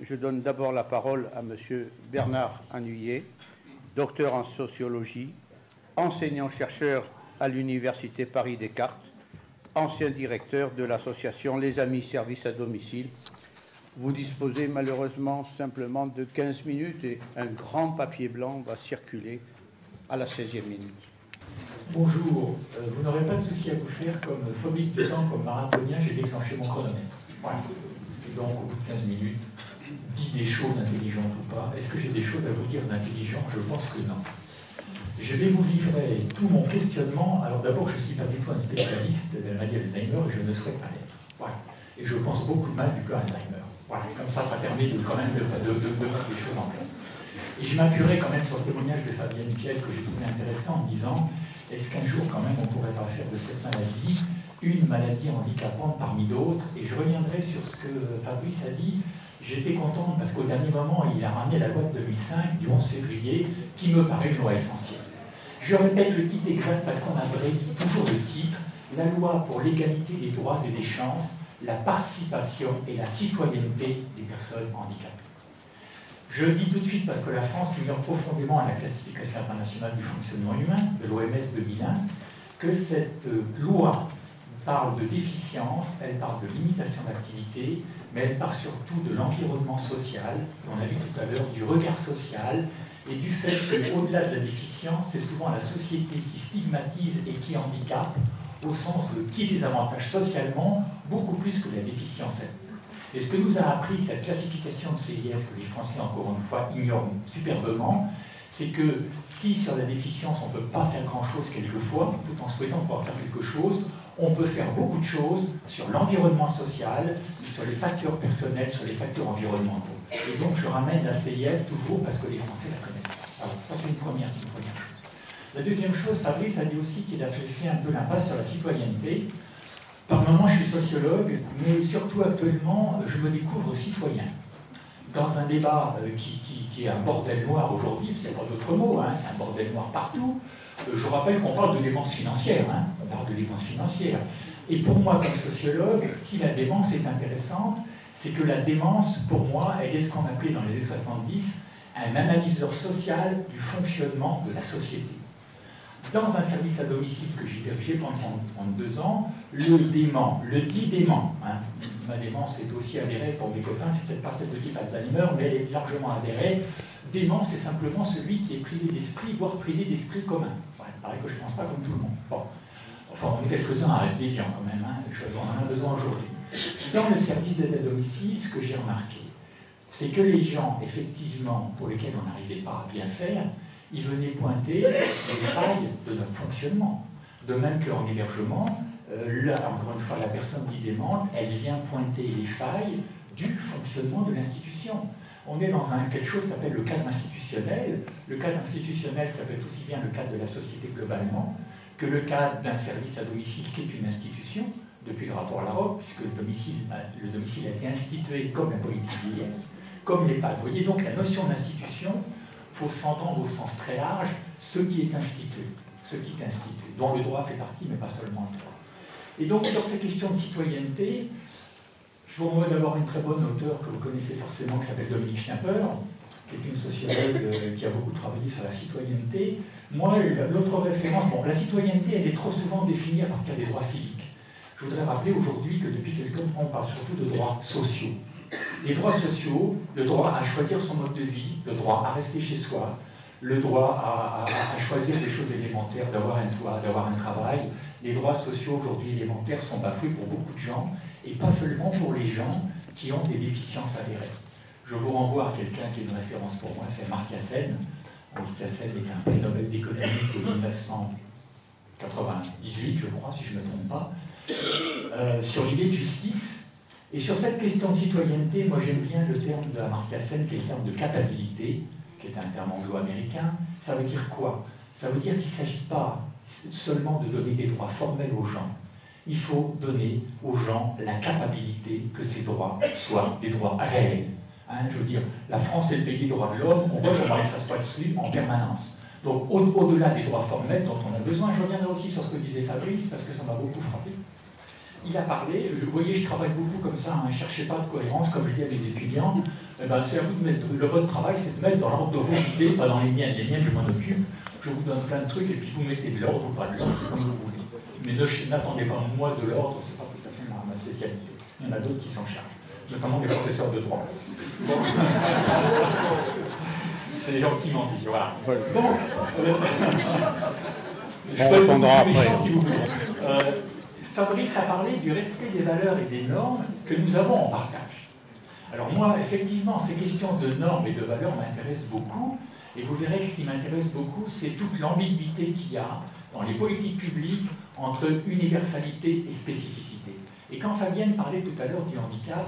je donne d'abord la parole à Monsieur Bernard Annuyé, docteur en sociologie, enseignant-chercheur à l'Université Paris-Descartes, ancien directeur de l'association Les Amis Services à Domicile. Vous disposez malheureusement simplement de 15 minutes et un grand papier blanc va circuler à la 16e minute. Bonjour, vous n'aurez pas de souci à vous faire comme phobique du temps, comme marathonien, j'ai déclenché mon chronomètre. Voilà. Et donc, au bout de 15 minutes, dis des choses intelligentes ou pas. Est-ce que j'ai des choses à vous dire d'intelligent? Je pense que non. Je vais vous livrer tout mon questionnement. Alors d'abord, je ne suis pas du tout un spécialiste de la maladie d'Alzheimer et je ne souhaite pas l'être. Voilà. Et je pense beaucoup de mal du plan Alzheimer. Voilà. Comme ça permet quand même de mettre les choses en place. Et je m'appuierai quand même sur le témoignage de Fabienne Piel que j'ai trouvé intéressant en disant est-ce qu'un jour quand même on ne pourrait pas faire de cette maladie une maladie handicapante parmi d'autres? Et je reviendrai sur ce que Fabrice a dit. J'étais contente parce qu'au dernier moment, il a ramené la loi de 2005 du 11 février qui me paraît une loi essentielle. Je répète le titre exact parce qu'on a dit toujours le titre, la loi pour l'égalité des droits et des chances, la participation et la citoyenneté des personnes handicapées. Je le dis tout de suite parce que la France ignore profondément à la classification internationale du fonctionnement humain de l'OMS 2001 que cette loi parle de déficience, elle parle de limitation d'activité, mais elle parle surtout de l'environnement social, on a vu tout à l'heure, du regard social, et du fait qu'au-delà de la déficience, c'est souvent la société qui stigmatise et qui handicape, au sens de qui désavantage socialement, beaucoup plus que la déficience elle. Et ce que nous a appris cette classification de CIF, que les Français, encore une fois, ignorent superbement, c'est que si sur la déficience, on ne peut pas faire grand-chose quelquefois, tout en souhaitant pouvoir faire quelque chose, on peut faire beaucoup de choses sur l'environnement social, sur les facteurs personnels, sur les facteurs environnementaux. Et donc je ramène la CIF toujours parce que les Français la connaissent pas. Alors ça c'est une première chose. La deuxième chose, Fabrice a dit aussi qu'il a fait un peu l'impasse sur la citoyenneté. Par moment je suis sociologue, mais surtout actuellement je me découvre citoyen. Dans un débat qui est un bordel noir aujourd'hui, c'est pas d'autre mot, hein, c'est un bordel noir partout. Je rappelle qu'on parle de démence financière, hein, on parle de démence financière. Et pour moi, comme sociologue, si la démence est intéressante, c'est que la démence, pour moi, elle est ce qu'on appelait dans les années 70 un analyseur social du fonctionnement de la société. Dans un service à domicile que j'ai dirigé pendant 32 ans, le dit dément, hein, ma démence est aussi avérée pour mes copains, c'est peut-être pas celle de type Alzheimer, mais elle est largement avérée. Dément, c'est simplement celui qui est privé d'esprit, voire privé d'esprit commun. Enfin, il paraît que je ne pense pas comme tout le monde. Bon. Enfin, on est quelques-uns à être déviants quand même, hein. On en a besoin aujourd'hui. Dans le service d'aide à domicile, ce que j'ai remarqué, c'est que les gens, effectivement, pour lesquels on n'arrivait pas à bien faire, ils venaient pointer les failles de notre fonctionnement. De même qu'en hébergement, là, encore une fois, la personne dit démente, elle vient pointer les failles du fonctionnement de l'institution. On est dans quelque chose qui s'appelle le cadre institutionnel. Le cadre institutionnel, ça peut être aussi bien le cadre de la société globalement que le cadre d'un service à domicile qui est une institution, depuis le rapport Larocque, puisque le domicile a été institué comme la politique vieillesse, comme l'EHPAD. Vous voyez donc la notion d'institution, il faut s'entendre au sens très large, ce qui est institué, dont le droit fait partie, mais pas seulement le droit. Et donc sur ces questions de citoyenneté, je vous renvoie d'abord une très bonne auteure que vous connaissez forcément, qui s'appelle Dominique Schnapper, qui est une sociologue qui a beaucoup travaillé sur la citoyenneté. Moi, l'autre référence, bon, la citoyenneté, elle est trop souvent définie à partir des droits civiques. Je voudrais rappeler aujourd'hui que depuis quelques temps, on parle surtout de droits sociaux. Les droits sociaux, le droit à choisir son mode de vie, le droit à rester chez soi, le droit à choisir des choses élémentaires, d'avoir un toit, d'avoir un travail. Les droits sociaux aujourd'hui élémentaires sont bafoués pour beaucoup de gens, et pas seulement pour les gens qui ont des déficiences avérées. Je vous renvoie à quelqu'un qui est une référence pour moi, c'est Amartya Sen. Amartya Sen est un prix Nobel d'économie de 1998, je crois, si je ne me trompe pas, sur l'idée de justice. Et sur cette question de citoyenneté, moi j'aime bien le terme de Amartya Sen, qui est le terme de capabilité, qui est un terme anglo-américain. Ça veut dire quoi? Ça veut dire qu'il ne s'agit pas seulement de donner des droits formels aux gens. Il faut donner aux gens la capacité que ces droits soient des droits réels. Hein, je veux dire, la France est le pays des droits de l'homme, on voit comment ça se passe en permanence. Donc au-delà des droits formels dont on a besoin, je reviendrai aussi sur ce que disait Fabrice, parce que ça m'a beaucoup frappé. Il a parlé, vous voyez, je travaille beaucoup comme ça, ne cherchez pas de cohérence, comme je dis à mes étudiants, eh ben, c'est à vous de mettre, votre travail, c'est de mettre dans l'ordre de vos idées, pas dans les miennes. Les miennes, je m'en occupe. Je vous donne plein de trucs et puis vous mettez de l'ordre ou pas de l'ordre, c'est comme vous voulez. Mais n'attendez pas de moi de l'ordre, c'est pas tout à fait ma spécialité. Il y en a d'autres qui s'en chargent, notamment les professeurs de droit. Bon. C'est gentiment dit, voilà. Donc, je peux répondre après. Si vous voulez. Fabrice a parlé du respect des valeurs et des normes que nous avons en partage. Alors moi, effectivement, ces questions de normes et de valeurs m'intéressent beaucoup, et vous verrez que ce qui m'intéresse beaucoup, c'est toute l'ambiguïté qu'il y a dans les politiques publiques entre universalité et spécificité. Et quand Fabienne parlait tout à l'heure du handicap,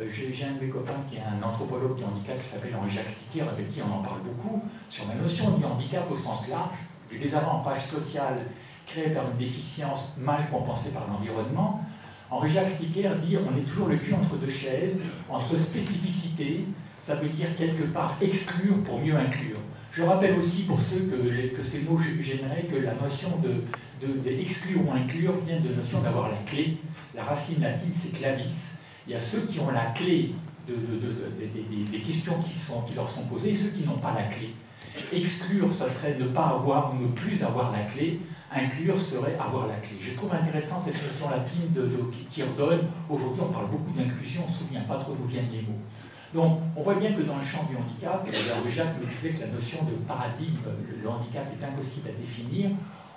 j'ai un de mes copains qui est un anthropologue du handicap qui s'appelle Henri-Jacques Sticker, avec qui on en parle beaucoup, sur la notion du handicap au sens large, du désavantage social créé par une déficience mal compensée par l'environnement. Henri-Jacques Sticker dit on est toujours le cul entre deux chaises, entre spécificité, ça veut dire quelque part exclure pour mieux inclure. Je rappelle aussi pour ceux que ces mots gêneraient que la notion d'exclure ou inclure vient de la notion d'avoir la clé. La racine latine c'est clavis. Il y a ceux qui ont la clé des questions qui leur sont posées et ceux qui n'ont pas la clé. Exclure, ça serait ne pas avoir ou ne plus avoir la clé. Inclure serait avoir la clé. Je trouve intéressant cette notion latine qui redonne. Aujourd'hui, on parle beaucoup d'inclusion, on ne se souvient pas trop d'où viennent les mots. Donc, on voit bien que dans le champ du handicap, et d'ailleurs Jacques me disait que la notion de paradigme, le handicap est impossible à définir,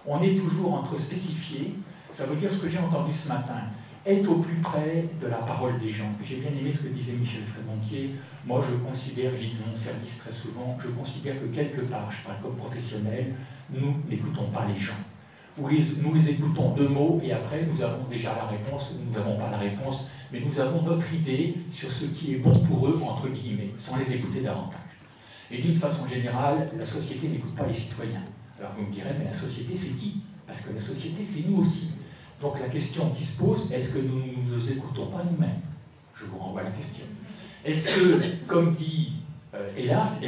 on est toujours entre spécifiés, ça veut dire ce que j'ai entendu ce matin, être au plus près de la parole des gens. J'ai bien aimé ce que disait Michel Frémontier. Moi, je considère, j'ai dit dans mon service très souvent, je considère que quelque part, je parle comme professionnel, nous n'écoutons pas les gens. Nous les écoutons deux mots et après nous avons déjà la réponse ou nous n'avons pas la réponse, mais nous avons notre idée sur ce qui est bon pour eux, entre guillemets, sans les écouter davantage. Et d'une façon générale, la société n'écoute pas les citoyens. Alors vous me direz, mais la société c'est qui? Parce que la société c'est nous aussi. Donc la question qui se pose, est-ce que nous ne nous écoutons pas nous-mêmes? Je vous renvoie la question. Est-ce que, comme dit Elias,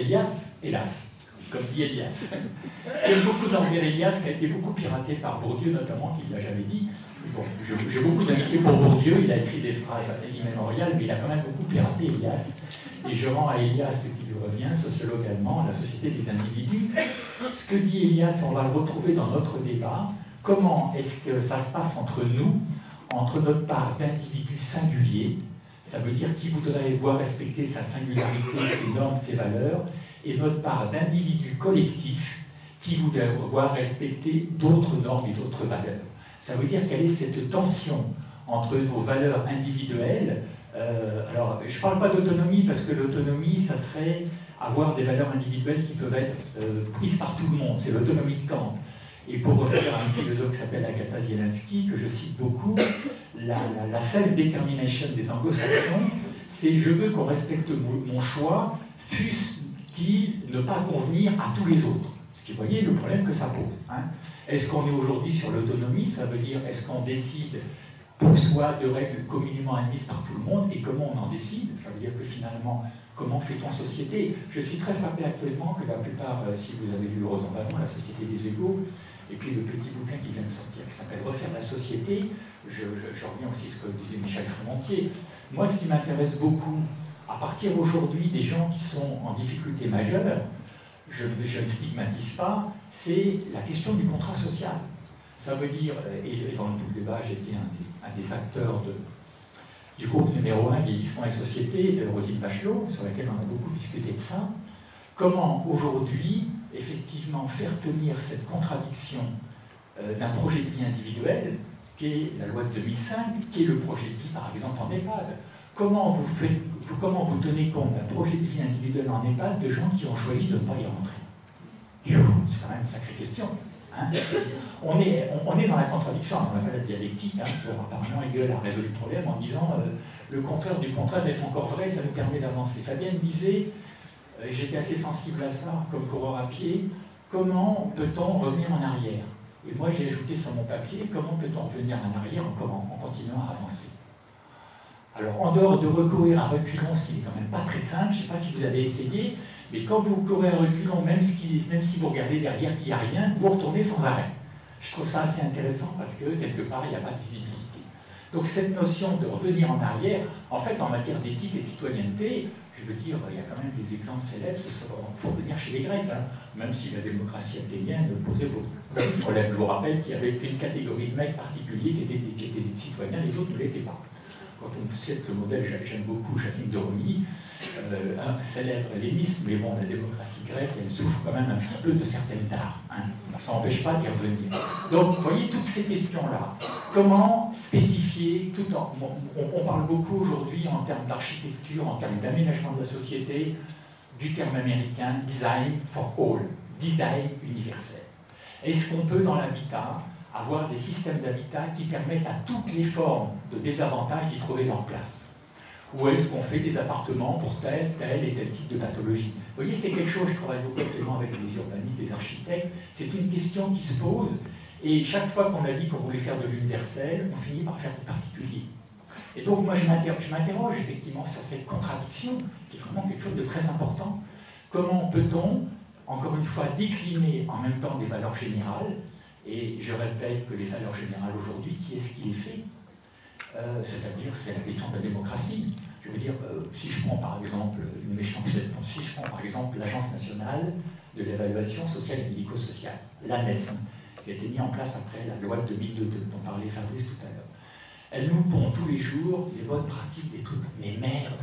comme dit Elias. J'aime beaucoup d'Henri Elias, qui a été beaucoup piraté par Bourdieu, notamment, qui ne l'a jamais dit. Bon, j'ai beaucoup d'amitié pour Bourdieu, il a écrit des phrases immémoriales, mais il a quand même beaucoup piraté Elias. Et je rends à Elias ce qui lui revient, sociologue allemand, la société des individus. Ce que dit Elias, on va le retrouver dans notre débat. Comment est-ce que ça se passe entre nous, entre notre part d'individus singuliers, ça veut dire qui voudrait voir respecter sa singularité, ses normes, ses valeurs, et notre part d'individus collectifs qui voudraient voir respecter d'autres normes et d'autres valeurs. Ça veut dire quelle est cette tension entre nos valeurs individuelles. Alors, je ne parle pas d'autonomie parce que l'autonomie, ça serait avoir des valeurs individuelles qui peuvent être prises par tout le monde. C'est l'autonomie de Kant. Et pour revenir à un philosophe qui s'appelle Agatha Zielinski, que je cite beaucoup, la self-determination des anglo-saxons, c'est je veux qu'on respecte mon choix, fût-il ne pas convenir à tous les autres. Ce qui, vous voyez, le problème que ça pose. Hein. Est-ce qu'on est aujourd'hui sur l'autonomie? Ça veut dire, est-ce qu'on décide pour soi de règles communément admises par tout le monde? Et comment on en décide? Ça veut dire que finalement, comment fait-on société? Je suis très frappé actuellement que la plupart, si vous avez lu Rosan Ballon, La Société des égaux, et puis le petit bouquin qui vient de sortir, qui s'appelle Refaire la société, je reviens aussi à ce que disait Michel Frémontier. Moi, ce qui m'intéresse beaucoup, à partir aujourd'hui des gens qui sont en difficulté majeure, je ne stigmatise pas, c'est la question du contrat social. Ça veut dire, et dans tout le débat, j'étais un des acteurs du groupe numéro 1, Vieillissement et Société, de Roselyne Bachelot, sur laquelle on a beaucoup discuté de ça. Comment aujourd'hui, effectivement, faire tenir cette contradiction d'un projet de vie individuel, qui est la loi de 2005, qui est le projet de vie, par exemple, en EHPAD. Comment vous tenez compte d'un projet de vie individuel en EHPAD de gens qui ont choisi de ne pas y rentrer? C'est quand même une sacrée question. Hein. On est dans la contradiction, on appelle la dialectique. Hein. Bon, apparemment, Hegel a résolu le problème en disant le contraire du contraire est encore vrai, ça nous permet d'avancer. Fabienne disait, j'étais assez sensible à ça comme coureur à pied, comment peut-on revenir en arrière? Et moi j'ai ajouté sur mon papier, comment peut-on revenir en arrière en continuant à avancer? Alors en dehors de recourir à reculons, ce qui n'est quand même pas très simple, je ne sais pas si vous avez essayé, mais quand vous courez à reculons, même si vous regardez derrière qu'il n'y a rien, vous retournez sans arrêt. Je trouve ça assez intéressant parce que quelque part il n'y a pas de visibilité. Donc cette notion de revenir en arrière, en fait en matière d'éthique et de citoyenneté, Je veux dire, il y a quand même des exemples célèbres, il faut venir chez les Grecs, hein, même si la démocratie athénienne posait beaucoup de problèmes. Je vous rappelle qu'il y avait une catégorie de mecs particuliers qui étaient des citoyens, les autres ne l'étaient pas. Quand on cite le modèle, j'aime beaucoup Jacqueline de Rony, un célèbre hellénisme, mais bon, la démocratie grecque, elle souffre quand même un petit peu de certaines tares. Hein. Ça n'empêche pas d'y revenir. Donc, vous voyez, toutes ces questions-là, comment spécifier, tout en... On parle beaucoup aujourd'hui en termes d'architecture, en termes d'aménagement de la société, du terme américain « design for all », design universel. Est-ce qu'on peut, dans l'habitat, avoir des systèmes d'habitat qui permettent à toutes les formes de désavantage d'y trouver leur place? Ou est-ce qu'on fait des appartements pour tel et tel type de pathologie? Vous voyez, c'est quelque chose, je travaille beaucoup actuellement avec les urbanistes, les architectes, c'est une question qui se pose, et chaque fois qu'on a dit qu'on voulait faire de l'universel, on finit par faire du particulier. Et donc moi je m'interroge effectivement sur cette contradiction, qui est vraiment quelque chose de très important. Comment peut-on, encore une fois, décliner en même temps des valeurs générales? Et je répète que les valeurs générales aujourd'hui, qui est-ce qui les fait? C'est-à-dire, c'est la question de la démocratie. Je veux dire, si je prends par exemple l'Agence nationale de l'évaluation sociale et médico-sociale, l'ANES, qui a été mise en place après la loi de 2002, dont parlait Fabrice tout à l'heure. Elle nous pond tous les jours les bonnes pratiques, des trucs. Mais merde,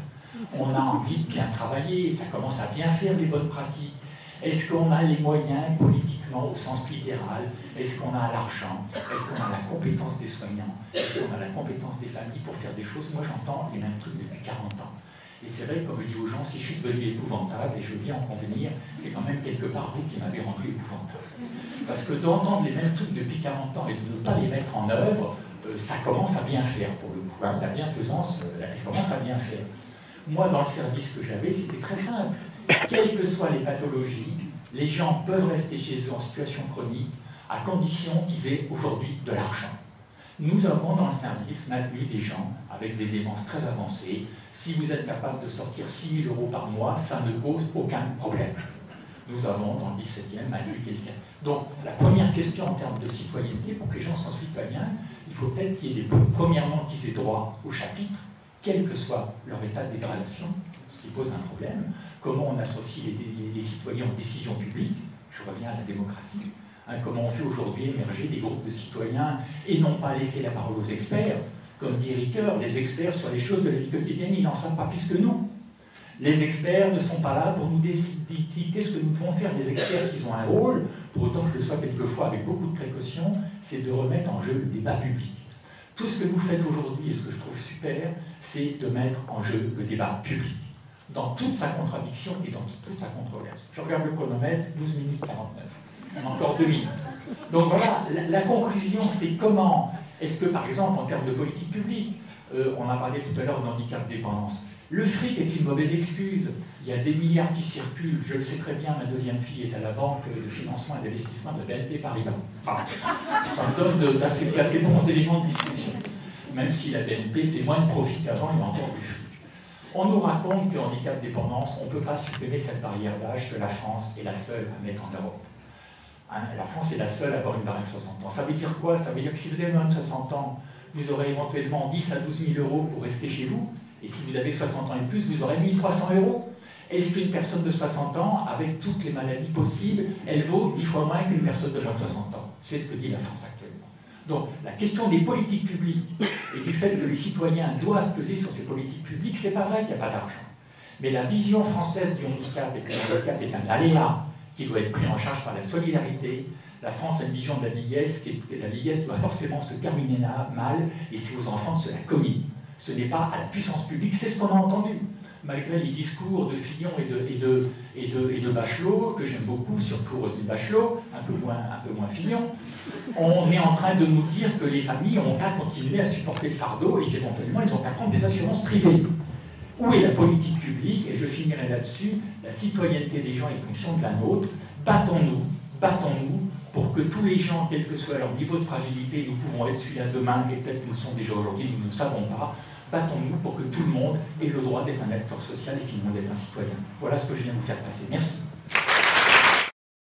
on a envie de bien travailler, ça commence à bien faire les bonnes pratiques. Est-ce qu'on a les moyens politiquement au sens littéral? Est-ce qu'on a l'argent? Est-ce qu'on a la compétence des soignants? Est-ce qu'on a la compétence des familles pour faire des choses? Moi j'entends les mêmes trucs depuis 40 ans. Et c'est vrai, comme je dis aux gens, si je suis devenu épouvantable, et je veux bien en convenir, c'est quand même quelque part vous qui m'avez rendu épouvantable. Parce que d'entendre les mêmes trucs depuis 40 ans et de ne pas les mettre en œuvre, ça commence à bien faire pour le coup. Hein. La bienfaisance, elle commence à bien faire. Moi, dans le service que j'avais, c'était très simple. Quelles que soient les pathologies, les gens peuvent rester chez eux en situation chronique à condition qu'ils aient aujourd'hui de l'argent. Nous avons dans le service maintenu des gens avec des démences très avancées. Si vous êtes capable de sortir 6 000 € par mois, ça ne pose aucun problème. Nous avons dans le 17e maintenu quelqu'un. Donc la première question en termes de citoyenneté, pour que les gens soient citoyens, il faut peut-être qu'il y ait premièrement qu'ils aient droit au chapitre, quel que soit leur état de dégradation, ce qui pose un problème. Comment on associe les citoyens aux décisions publiques? Je reviens à la démocratie. Hein, comment on fait aujourd'hui émerger des groupes de citoyens et non pas laisser la parole aux experts? Comme dit Ricoeur, les experts sur les choses de la vie quotidienne, ils n'en savent pas plus que nous. Les experts ne sont pas là pour nous dicter ce que nous devons faire. Les experts, ils ont un rôle, pour autant que je le sois quelquefois avec beaucoup de précaution, c'est de remettre en jeu le débat public. Tout ce que vous faites aujourd'hui, et ce que je trouve super, c'est de mettre en jeu le débat public, dans toute sa contradiction et dans toute sa controverse. Je regarde le chronomètre, 12 minutes 49. On a encore 2 minutes. Donc voilà, la conclusion, c'est comment est-ce que, par exemple, en termes de politique publique, on a parlé tout à l'heure de handicap dépendance. Le fric est une mauvaise excuse. Il y a des milliards qui circulent. Je le sais très bien, ma deuxième fille est à la banque de financement et d'investissement de BNP Paribas. Ça me donne d'assez bons éléments de discussion. Même si la BNP fait moins de profit qu'avant, il y a encore du fric. On nous raconte que handicap dépendance, on ne peut pas supprimer cette barrière d'âge, que la France est la seule à mettre en Europe. Hein, la France est la seule à avoir une barrière de 60 ans. Ça veut dire quoi? Ça veut dire que si vous avez moins de 60 ans, vous aurez éventuellement 10 à 12 000 € pour rester chez vous. Et si vous avez 60 ans et plus, vous aurez 1 300 €. Est-ce qu'une personne de 60 ans, avec toutes les maladies possibles, elle vaut 10 fois moins qu'une personne de moins de 60 ans? C'est ce que dit la France actuellement. Donc, la question des politiques publiques et du fait que les citoyens doivent peser sur ces politiques publiques, c'est pas vrai qu'il n'y a pas d'argent. Mais la vision française du handicap et que le handicap est un aléa qui doit être pris en charge par la solidarité. La France a une vision de la vieillesse, et la vieillesse doit forcément se terminer mal, et c'est aux enfants de se la communiquer. Ce n'est pas à la puissance publique, c'est ce qu'on a entendu. Malgré les discours de Fillon et de Bachelot, que j'aime beaucoup, surtout Roselyne Bachelot, un peu moins Fillon, on est en train de nous dire que les familles ont qu'à continuer à supporter le fardeau et qu'éventuellement ils ont qu'à prendre des assurances privées. Où est la politique publique? Et je finirai là-dessus, la citoyenneté des gens est fonction de la nôtre. Battons-nous pour que tous les gens, quel que soit leur niveau de fragilité, nous pouvons être celui-là demain, et peut-être nous le sont déjà aujourd'hui, nous ne le savons pas. Battons-nous pour que tout le monde ait le droit d'être un acteur social et tout le monde est un citoyen. Voilà ce que je viens vous faire passer. Merci.